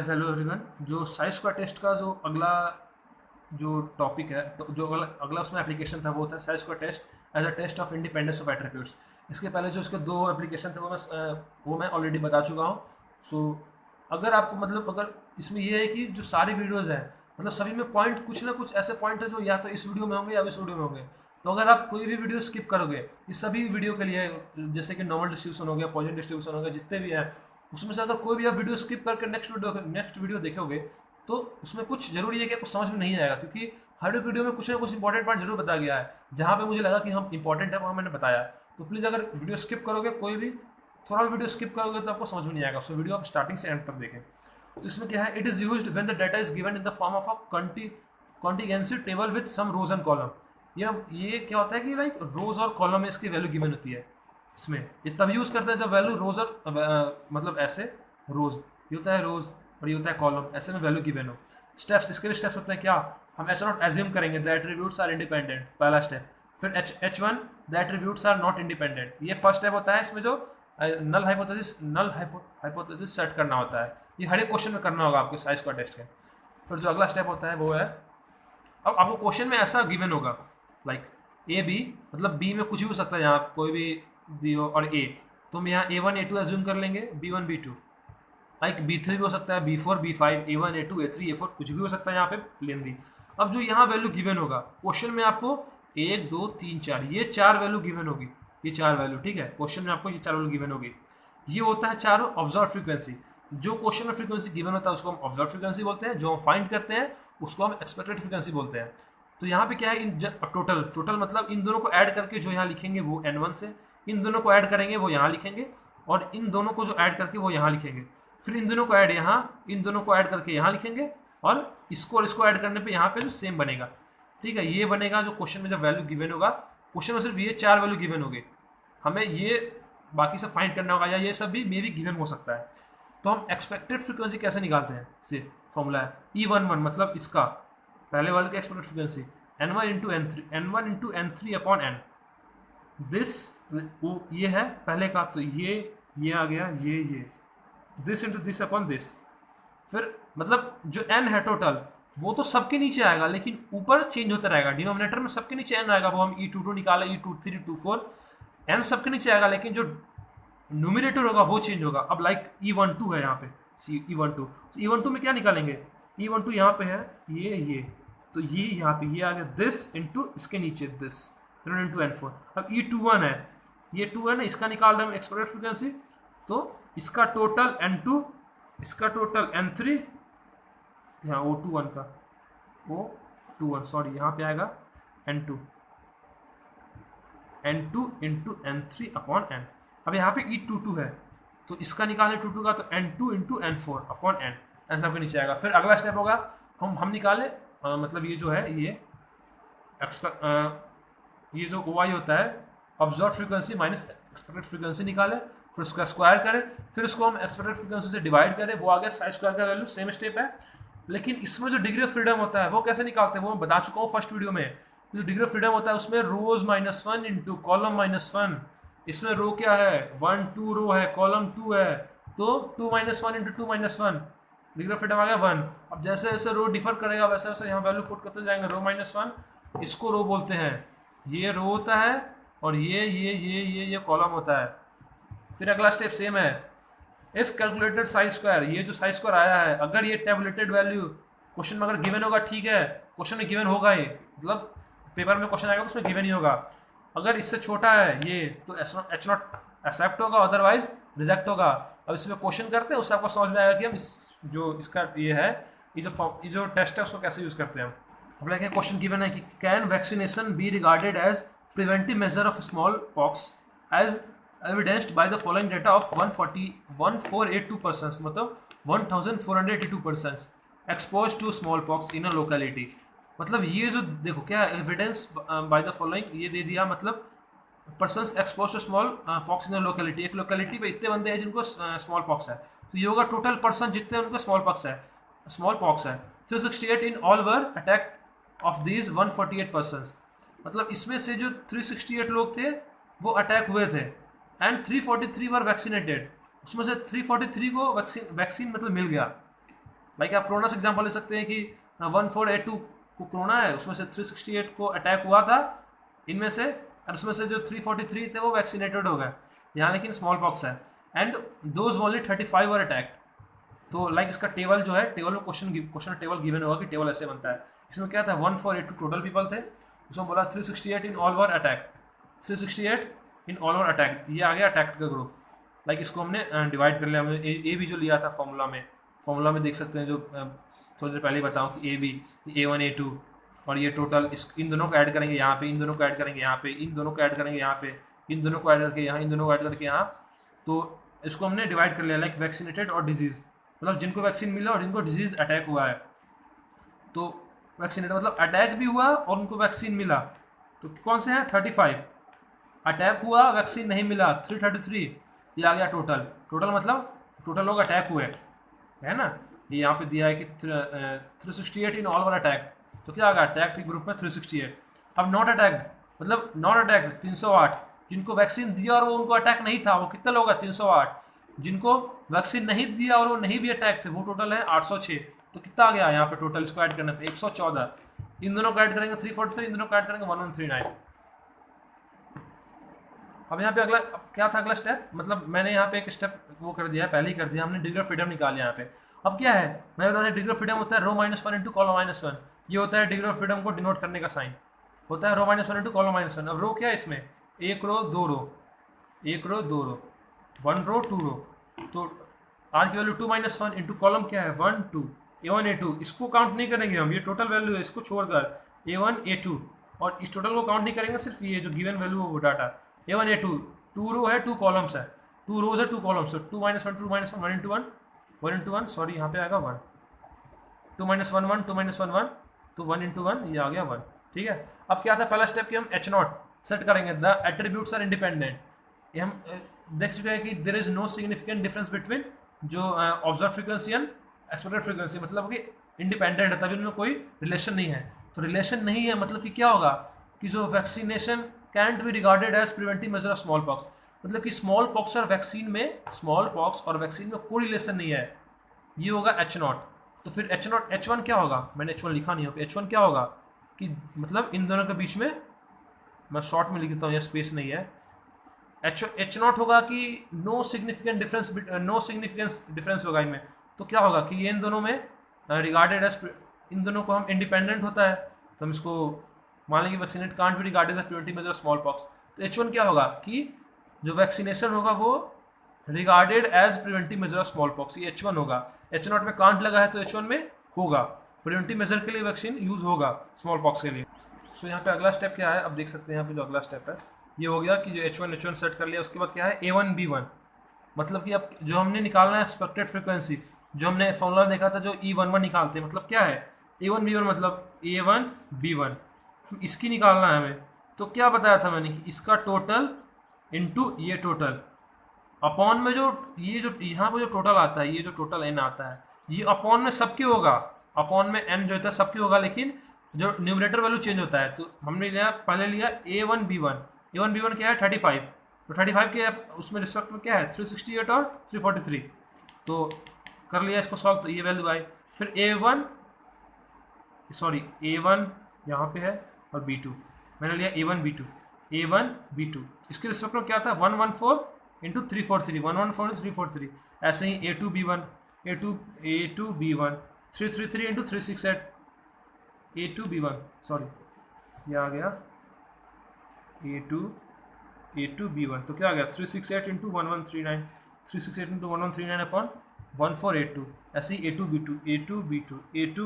Hello everyone. जो size square test का जो अगला जो टॉपिक है, तो जो अगला अगला उसमें एप्लीकेशन था वो था chi square test as a test of independence of attributes. इसके पहले जो इसके दो एप्लीकेशन थे वो मैं ऑलरेडी बता चुका हूँ। सो अगर आपको मतलब अगर इसमें ये है कि जो सारी वीडियोज़ हैं मतलब सभी में पॉइंट कुछ ना कुछ ऐसे पॉइंट है जो या तो इस वीडियो में होंगे या इस वीडियो में होंगे। तो अगर आप कोई भी वीडियो स्किप करोगे इस सभी वीडियो के लिए, जैसे कि नॉर्मल डिस्ट्रीब्यूशन हो गया, पॉइजन डिस्ट्रीब्यूशन हो गया, जितने भी हैं उसमें से अगर कोई भी आप वीडियो स्किप करके नेक्स्ट वीडियो देखोगे तो उसमें कुछ जरूरी है कि आपको समझ में नहीं आएगा, क्योंकि हर एक वीडियो में कुछ ना कुछ इंपॉर्टेंट पॉइंट जरूर बताया गया है। जहाँ पे मुझे लगा कि हम इंपॉर्टेंट है वहाँ मैंने बताया। तो प्लीज़ अगर वीडियो स्किप करोगे, कोई भी थोड़ा भी वीडियो स्किप करोगे तो आपको समझ में नहीं आएगा। सो वीडियो आप स्टार्टिंग से एंड तक देखें। तो इसमें क्या है, it is used when the data is given in the form of a contingency table with some rows and column. ये क्या होता है कि लाइक रोज और कॉलम में इसकी वैल्यू गिवन होती है। इसमें ये तब यूज़ करते हैं जब वैल्यू रोज और मतलब ऐसे रोज, ये होता है रोज और ये होता है कॉलम, ऐसे में वैल्यू गिवन हो। स्टेप्स, इसके लिए स्टेप्स होते हैं क्या, हम ऐसा नॉट एज्यूम करेंगे द एट्रीब्यूट्स आर इंडिपेंडेंट, पहला स्टेप। फिर H1 the attributes are not independent, ये फर्स्ट स्टेप होता है। इसमें जो नल हाइपोथेसिस सेट करना होता है, ये हर एक क्वेश्चन में करना होगा आपके साइज का टेस्ट के। फिर जो अगला स्टेप होता है वो है, अब आपको क्वेश्चन में ऐसा गिवन होगा लाइक ए बी, मतलब बी में कुछ भी हो सकता है, यहाँ कोई भी बी हो और ए, तो हम यहाँ A1 A2 एज्यूम कर लेंगे, B1 B2, लाइक B3 भी हो सकता है, B4 B5, A1 A2 A3 A4 कुछ भी हो सकता है यहाँ पे लेन दी। अब जो यहाँ वैल्यू गिवन होगा क्वेश्चन में, आपको 1 2 3 4 ये चार वैल्यू गिवन होगी, ये चार वैल्यू, ठीक है, क्वेश्चन में आपको ये चार वैल्यू गिवन होगी। ये होता है चारों ऑब्जर्व फ्रीक्वेंसी। जो क्वेश्चन में फ्रीक्वेंसी गिवन होता है उसको हम ऑब्जर्व फ्रीक्वेंसी बोलते हैं, जो हम फाइंड करते हैं उसको हम एक्सपेक्टेड फ्रीक्वेंसी बोलते हैं। तो यहाँ पे क्या है, इन टोटल मतलब इन दोनों को ऐड करके जो यहाँ लिखेंगे वो N1 से, इन दोनों को ऐड करेंगे वो यहाँ लिखेंगे, और इन दोनों को जो ऐड करके वो यहाँ लिखेंगे, फिर इन दोनों को ऐड यहाँ, इन दोनों को ऐड करके यहाँ लिखेंगे, और इसको और इसको ऐड करने पे यहाँ पे जो सेम बनेगा, ठीक है, ये बनेगा जो क्वेश्चन में जब वैल्यू गिवन होगा। क्वेश्चन में सिर्फ ये चार वैल्यू गिवन होगी, हमें ये बाकी सब फाइंड करना होगा, या ये सब भी मे भी गिवन हो सकता है। तो हम एक्सपेक्टेड फ्रीक्वेंसी कैसे निकालते हैं, से फॉर्मूला है E11, मतलब इसका पहले वाले का expected frequency N1 into N3, N1 into N3 upon N, this ये है पहले का, तो ये आ गया, ये this into this upon this. फिर मतलब जो N है टोटल वो तो सबके नीचे आएगा, लेकिन ऊपर चेंज होता रहेगा, डिनोमिनेटर में सबके नीचे N आएगा, वो हम E22 निकाले, E23 24 N सबके नीचे आएगा, लेकिन जो न्यूमिनेटर होगा वो चेंज होगा। अब लाइक E12 है यहाँ पे, E12, E12 में क्या निकालेंगे, E12 यहाँ पे है, ये तो ये यहाँ पे ये आ गया दिस इंटू इसके नीचे दिस इंटू N4। अब E21 है, ये 2 है ना, इसका निकाल रहे हम एक्सपेक्टेड फ्रीक्वेंसी, तो इसका टोटल N2, इसका टोटल N3, यहाँ O21 का O21 सॉरी यहाँ पे आएगा N2 into N3 upon N। अब यहाँ पे E22 है तो इसका निकाले 22 का, तो N2 into N4 upon N, ऐसा के नीचे आएगा। फिर अगला स्टेप होगा, हम निकाले मतलब ये जो है ये ये जो OI होता है observe frequency minus expected frequency निकाले, फिर उसका स्क्वायर करें, फिर उसको हम एक्सपेक्टेड फ्रीक्वेंसी से डिवाइड करें, वो आ गया साइज स्क्वायर का वैल्यू। सेम स्टेप है, लेकिन इसमें जो डिग्री ऑफ फ्रीडम होता है वो कैसे निकालते हैं वो मैं बता चुका हूँ फर्स्ट वीडियो में। जो डिग्री ऑफ फ्रीडम होता है उसमें रोज -1 इंटू कॉलम -1, इसमें रो क्या है 1 2 रो है, कॉलम 2 है, तो 2 -1 इंटू 2 -1, डिग्री ऑफ फ्रीडम आ गया 1। अब जैसे जैसे रो डिफर करेगा वैसे वैसे यहाँ वैल्यू पुट करते जाएंगे, रो -1 इसको रो बोलते हैं, ये रो होता है, और ये कॉलम होता है। फिर अगला स्टेप सेम है, इफ कैलकुलेटेड साइज स्क्वायर, ये जो साइज स्क्वायर आया है अगर ये टेबुलेटेड वैल्यू क्वेश्चन में अगर गिवन होगा, ठीक है, क्वेश्चन में गिवन होगा, ये मतलब पेपर में क्वेश्चन आएगा तो उसमें गिवन ही होगा। अगर इससे छोटा है ये तो H0 एक्सेप्ट होगा, अदरवाइज रिजेक्ट होगा। अब इसमें क्वेश्चन करते हैं उससे आपको समझ में आएगा कि हम इसका ये है, ये जो टेस्ट है उसको कैसे यूज करते हैं। अब लाइक क्वेश्चन गिवन है कि can vaccination be regarded as preventive measure of small pox as evidenced by the following data of 1482 persons, मतलब 1482 persons expose to small pox in a locality. मतलब ये जो देखो क्या एविडेंस बाय द फॉलोइंग ये दे दिया, मतलब persons expose to small pox in a locality, एक लोकेलिटी पे इतने बंदे हैं जिनको स्मॉल पॉक्स है, तो ये होगा टोटल पर्सन जितने उनको स्मॉल पॉक्स है 368 in all were attack of these 148 persons. मतलब इसमें से जो 368 लोग थे वो अटैक हुए थे, एंड 343 वर वैक्सीनेटेड, उसमें से 343 को वैक्सीन मतलब मिल गया, लाइक आप कोरोना से एग्जाम्पल ले सकते हैं कि 1482 को कोरोना है, उसमें से 368 को अटैक हुआ था इनमें से, और उसमें से जो 343 थे वो वैक्सीनेटेड हो गए। यहाँ लेकिन स्मॉल पॉक्स है and those only 35 were attacked. तो लाइक इसका टेबल जो है, टेबल में क्वेश्चन टेबल गिवन होगा कि टेबल ऐसे बनता है। इसमें क्या था, 1482 टोटल पीपल थे, उसमें बोला 368 in all were attack, 368 in all were attack, ये आ गया अटैक का ग्रुप। लाइक इसको हमने डिवाइड कर लिया, हमने ए भी जो लिया था फॉर्मूला में देख सकते हैं, जो थोड़ी देर पहले बताऊँ कि ए बी A1 A2, और ये टोटल इन दोनों को ऐड करेंगे यहाँ पे, इन दोनों को ऐड करेंगे यहाँ पे, इन दोनों को ऐड करेंगे यहाँ पे, इन दोनों को ऐड करके यहाँ, इन दोनों को ऐड करके यहाँ। तो इसको हमने डिवाइड कर लिया लाइक वैक्सीनेटेड और डिजीज, मतलब जिनको वैक्सीन मिला और जिनको डिजीज अटैक हुआ है। तो वैक्सीनेटेड मतलब अटैक भी हुआ और उनको वैक्सीन मिला, तो कौन से हैं 35, अटैक हुआ वैक्सीन नहीं मिला 333, ये आ गया टोटल मतलब टोटल लोग अटैक हुए है ना। ये यहाँ पे दिया है कि 368 इन ऑल वर अटैक, तो क्या आ गया अटैक के ग्रुप में 368। अब नॉट अटैक मतलब नॉट अटैक 308, जिनको वैक्सीन दिया और वो उनको अटैक नहीं था, वो कितने लोग हैं 308। जिनको वैक्सीन नहीं दिया और वो नहीं भी अटैक थे वो टोटल है 806। तो कितना आ गया यहाँ पे टोटल, इसको ऐड करने पे 114, इन दोनों को ऐड करेंगे 343, इन दोनों को ऐड करेंगे 1139। अब यहाँ पे अगला क्या था, अगला स्टेप मतलब मैंने यहाँ पे एक स्टेप वो कर दिया है, पहले ही कर दिया हमने, डिग्री ऑफ फ्रीडम निकाल यहाँ पे। अब क्या है मैंने बताया डिग्री ऑफ फ्रीडम होता है ρ-1 इंटू कॉलम -1, ये होता है डिग्री ऑफ फ्रीडम को डिनोट करने का साइन, होता है ρ-1 इंटू कॉलम -1। अब रो क्या है इसमें, एक रो दो रो, एक रो दो रो, 1 रो 2 रो, तो आर की वैल्यू 2 - 1 इंटू कॉलम क्या है 1 2, A1 A2 इसको काउंट नहीं करेंगे हम, ये टोटल वैल्यू है, इसको छोड़कर A1 A2, और इस टोटल को काउंट नहीं करेंगे, सिर्फ ये जो गिवन वैल्यू है वो डाटा A1 A2, 2 रो है 2 कॉलम्स है, 2 रोज है 2 कॉलम्स, 2 - 1 2 - 1 1 इंटू 1 1 इंटू 1, सॉरी यहाँ पे आएगा 1, 2 - 1 1 2 - 1 1, तो 1 इंटू 1 ये आ गया 1। ठीक है, अब क्या था पहला स्टेप कि हम H0 सेट करेंगे, द एट्रीब्यूट्स आर इंडिपेंडेंट। ये हम देख चुके हैं कि there is no significant difference between जो observe frequency and expected frequency, मतलब कि इंडिपेंडेंट है, तभी उनमें कोई रिलेशन नहीं है। तो रिलेशन नहीं है मतलब कि क्या होगा कि जो vaccination can't be regarded as preventive measure of small pox, मतलब कि स्मॉल पॉक्स और वैक्सीन में कोई रिलेशन नहीं है, ये होगा H0। तो फिर H1 क्या होगा, मैंने H1 लिखा नहीं हो, H1 क्या होगा कि मतलब इन दोनों के बीच में, मैं शॉर्ट में लिख देता हूँ, यह स्पेस नहीं है, H0 होगा कि नो सिग्निफिकेंट डिफरेंस होगा इनमें। तो क्या होगा कि ये इन दोनों में रिगार्डेड एज, इन दोनों को हम इंडिपेंडेंट होता है, तो हम इसको मान लेंगे vaccinate can't be regarded as preventive measure small pox. तो H1 क्या होगा कि जो वैक्सीनेशन होगा वो regarded as preventive measure of small pox, ये H1 होगा। H0 में कांट लगा है तो H1 में होगा, प्रिवेंटिव मेजर के लिए वैक्सीन यूज होगा स्मॉल पॉक्स के लिए। सो यहाँ पे अगला स्टेप क्या है, अब देख सकते हैं यहाँ पे जो अगला स्टेप है ये हो गया कि जो H1 सेट कर लिया, उसके बाद क्या है A1 B1, मतलब कि अब जो हमने निकालना है एक्सपेक्टेड फ्रीक्वेंसी, जो हमने फॉर्मूला देखा था जो E11 निकालते हैं, मतलब क्या है A1 B1 मतलब A1 B1, इसकी निकालना है हमें। तो क्या बताया था मैंने कि इसका टोटल इनटू ये टोटल अपॉन में जो ये जो यहाँ पर जो टोटल आता है, ये जो टोटल n आता है, ये अपॉन में सबके होगा, अपॉन में n जो होता है सबके होगा, लेकिन जो न्यूमरेटर वैल्यू चेंज होता है। तो हमने पहले लिया A1 B1 क्या है 35, तो 35 के उसमें रिस्पेक्ट में क्या है 368 और 343, तो कर लिया इसको सॉल्व, तो ये वैल्यू आई। फिर A1 यहाँ पे है और B2 मैंने लिया A1 B2, इसके रिस्पेक्ट में क्या था 114 इंटू 343, 343, ऐसे ही A2 B1 333 into 368 A2 B1, sorry ये आ गया A2 B1, तो क्या आ गया 368 इंटू 1139, 368 इंटू 1139 अपॉन 1482, ऐसे ही A2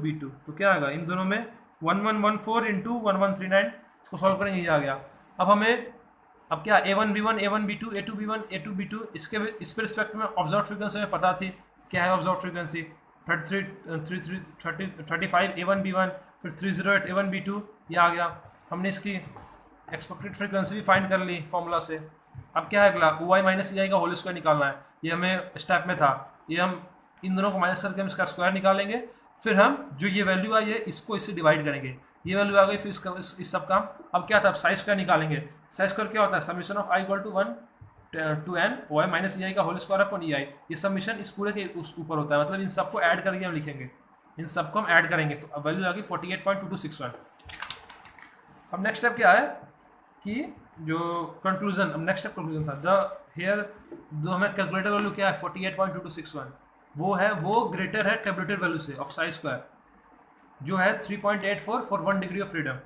B2, तो क्या आएगा इन दोनों में 1114 इंटू 1139, इसको सॉल्व करेंगे ये आ गया। अब हमें अब क्या A1 B1 A1 B2 A2 B1 A2 B2, इस पे रिस्पेक्ट में ऑब्जर्व फ्रीक्वेंसी हमें पता थी, क्या है ऑब्जर्व फ्रीक्वेंसी 35 A1 B1, फिर 308 A1 B2, ये आ गया। हमने इसकी एक्सपेक्टेड फ्रीक्वेंसी भी फाइंड कर ली फॉर्मूला से। अब क्या है अगला OI माइनस EI का होल स्क्वायर निकालना है, ये हमें स्टेप में था, ये हम इन दोनों को माइनस करके हम इसका स्क्वायर निकालेंगे, फिर हम जो ये वैल्यू आई है इसको इससे डिवाइड करेंगे, ये वैल्यू आ गई, फिर इस सब का अब क्या था साइज स्क्वायर निकालेंगे। साइज स्क्वायर क्या होता है summation of i equal to 1 2n OI minus EI का होल स्क्वायर अपॉन EI। ये सबमिशन इस पूरे के उस ऊपर होता है, मतलब इन सबको ऐड करके हम लिखेंगे, इन सबको हम ऐड करेंगे तो वैल्यू आ गई 48.2261। अब नेक्स्ट स्टेप क्या है कि जो कंक्लूजन, अब नेक्स्ट स्टेप कंक्लूजन था द हेयर, जो हमें कैलकुलेटर वैल्यू क्या है 48.2261, वो ग्रेटर है टेबलेटेड वैल्यू से ऑफ साई स्क्वायर जो है 3.84 for 1 degree of freedom.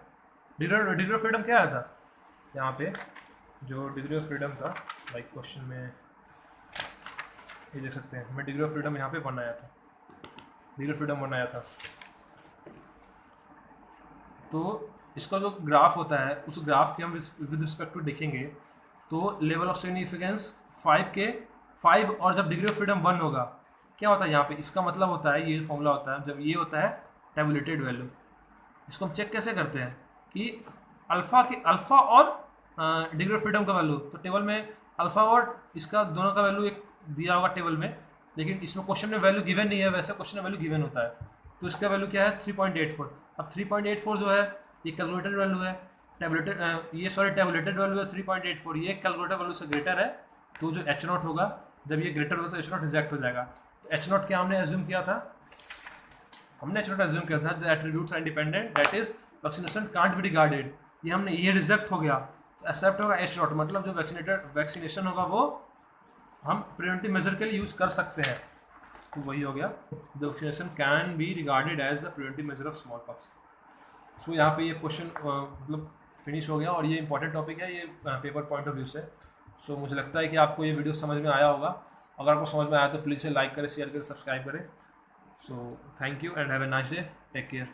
Degree of freedom क्या आया था यहाँ पे, जो डिग्री ऑफ फ्रीडम था लाइक क्वेश्चन में ये देख सकते हैं, मैं डिग्री ऑफ फ्रीडम यहाँ पे 1 आया था, डिग्री ऑफ फ्रीडम 1 आया था। तो इसका जो ग्राफ होता है उस ग्राफ के हम विद रिस्पेक्ट टू देखेंगे तो लेवल ऑफ सिग्निफिकेंस 5 और जब डिग्री ऑफ फ्रीडम 1 होगा क्या होता है यहाँ पे, इसका मतलब होता है ये फॉर्मूला होता है, जब ये होता है टेबुलेटेड वैल्यू। इसको हम चेक कैसे करते हैं कि अल्फ़ा और डिग्री ऑफ फ्रीडम का वैल्यू, तो टेबल में अल्फ़ा और इसका दोनों का वैल्यू एक दिया होगा टेबल में, लेकिन इसमें क्वेश्चन में वैल्यू गिवन नहीं है, वैसे क्वेश्चन में वैल्यू गिवन होता है। तो इसका वैल्यू क्या है 3.84। अब 3.84 जो है ये कैलकुलेटेड वैल्यू है, टेबुलेटेड वैल्यू है 3.84, ये कैलकुलेटेड वैल्यू से ग्रेटर है, तो जो H नॉट होगा जब ये ग्रेटर होगा तो H नॉट रिजेक्ट हो जाएगा। तो H नॉट क्या हमने एज्यूम किया था, हमने H नॉट एज्यूम किया था the attributes are independent that is vaccination can't be regarded, ये हमने ये रिजेक्ट हो गया तो एक्सेप्ट होगा H नॉट, मतलब जो वैक्सीनेशन होगा वो हम प्रिवेंटिव मेजर के लिए यूज़ कर सकते हैं, तो वही हो गया the vaccination can be regarded as the preventive measure of small pox. So यहाँ पे ये क्वेश्चन मतलब फिनिश हो गया और ये इंपॉर्टेंट टॉपिक है ये पेपर पॉइंट ऑफ व्यू से। सो मुझे लगता है कि आपको ये वीडियो समझ में आया होगा, अगर आपको समझ में आया तो प्लीज़ लाइक करें, शेयर करें, सब्सक्राइब करें। So thank you and have a nice day, take care.